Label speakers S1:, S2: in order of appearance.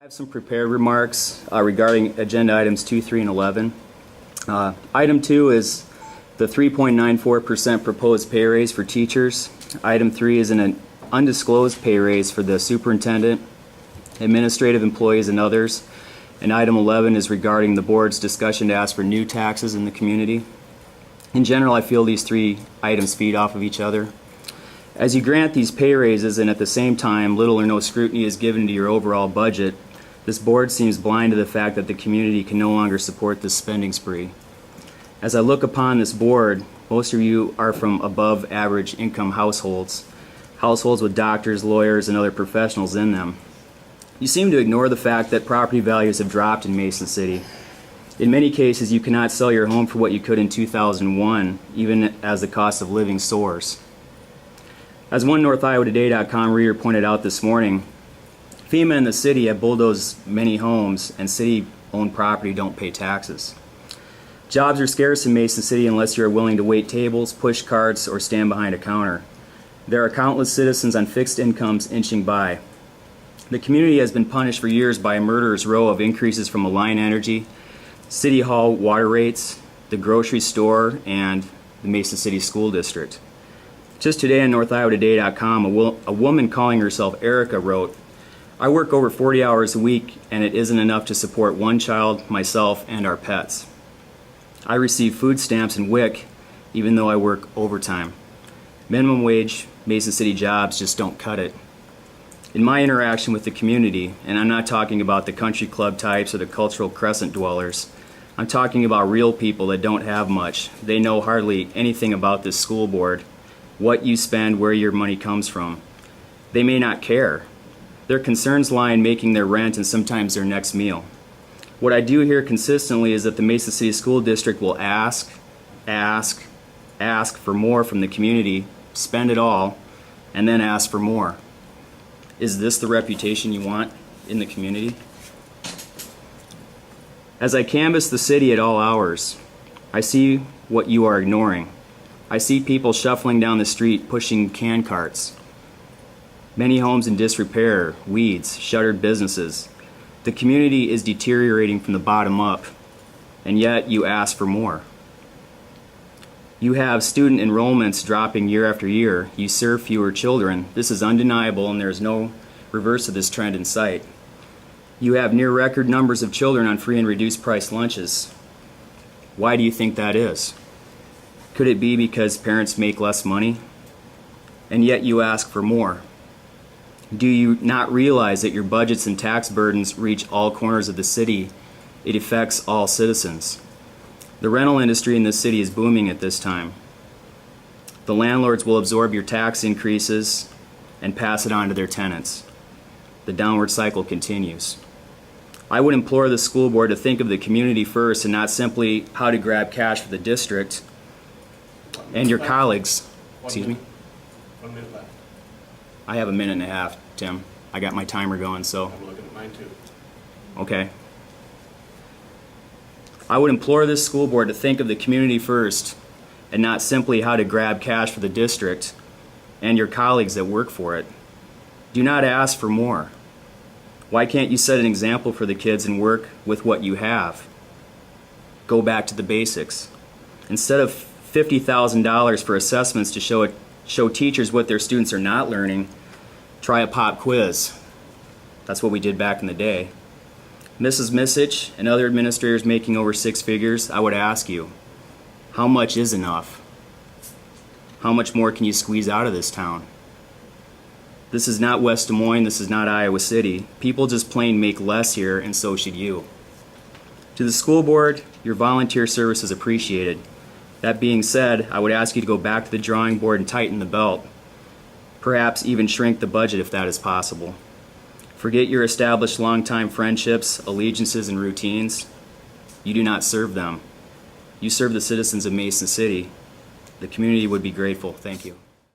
S1: I have some prepared remarks regarding agenda items 2, 3, and 11. Item 2 is the 3.94% proposed pay raise for teachers. Item 3 is an undisclosed pay raise for the superintendent, administrative employees, and others. And item 11 is regarding the board's discussion to ask for new taxes in the community. In general, I feel these three items feed off of each other. As you grant these pay raises and at the same time little or no scrutiny is given to your overall budget, this board seems blind to the fact that the community can no longer support this spending spree. As I look upon this board, most of you are from above average income households with doctors, lawyers, and other professionals in them. You seem to ignore the fact that property values have dropped in Mason City. In many cases, you cannot sell your home for what you could in 2001, even as the cost of living soars. As one NorthIowaToday.com reader pointed out this morning, FEMA and the city have bulldozed many homes, and city-owned property don't pay taxes. Jobs are scarce in Mason City unless you are willing to wait tables, push carts, or stand behind a counter. There are countless citizens on fixed incomes inching by. The community has been punished for years by a murderer's row of increases from Alliant Energy, City Hall water rates, the grocery store, and the Mason City School District. Just today on NorthIowaToday.com, a woman calling herself Erica wrote, "I work over 40 hours a week and it isn't enough to support one child, myself, and our pets. I receive food stamps and WIC even though I work overtime. Minimum wage, Mason City jobs just don't cut it." In my interaction with the community, and I'm not talking about the country club types or the cultural crescent dwellers, I'm talking about real people that don't have much. They know hardly anything about this school board, what you spend, where your money comes from. They may not care. Their concerns lie in making their rent and sometimes their next meal. What I do hear consistently is that the Mason City School District will ask for more from the community, spend it all, and then ask for more. Is this the reputation you want in the community? As I canvass the city at all hours, I see what you are ignoring. I see people shuffling down the street pushing can carts. Many homes in disrepair, weeds, shuttered businesses. The community is deteriorating from the bottom up, and yet you ask for more. You have student enrollments dropping year after year. You serve fewer children. This is undeniable, and there is no reverse of this trend in sight. You have near record numbers of children on free and reduced price lunches. Why do you think that is? Could it be because parents make less money? And yet you ask for more. Do you not realize that your budgets and tax burdens reach all corners of the city? It affects all citizens. The rental industry in this city is booming at this time. The landlords will absorb your tax increases and pass it on to their tenants. The downward cycle continues. I would implore the school board to think of the community first and not simply how to grab cash for the district and your colleagues. Excuse me?
S2: 1 minute left.
S1: I have a minute and a half, Tim. I got my timer going, so.
S2: I'm looking at mine too.
S1: Okay. I would implore this school board to think of the community first and not simply how to grab cash for the district and your colleagues that work for it. Do not ask for more. Why can't you set an example for the kids and work with what you have? Go back to the basics. Instead of $50,000 for assessments to show teachers what their students are not learning, try a pop quiz. That's what we did back in the day. Mrs. Misich and other administrators making over six figures, I would ask you, how much is enough? How much more can you squeeze out of this town? This is not West Des Moines, this is not Iowa City. People just plain make less here, and so should you. To the school board, your volunteer service is appreciated. That being said, I would ask you to go back to the drawing board and tighten the belt. Perhaps even shrink the budget if that is possible. Forget your established long-time friendships, allegiances, and routines. You do not serve them. You serve the citizens of Mason City. The community would be grateful. Thank you.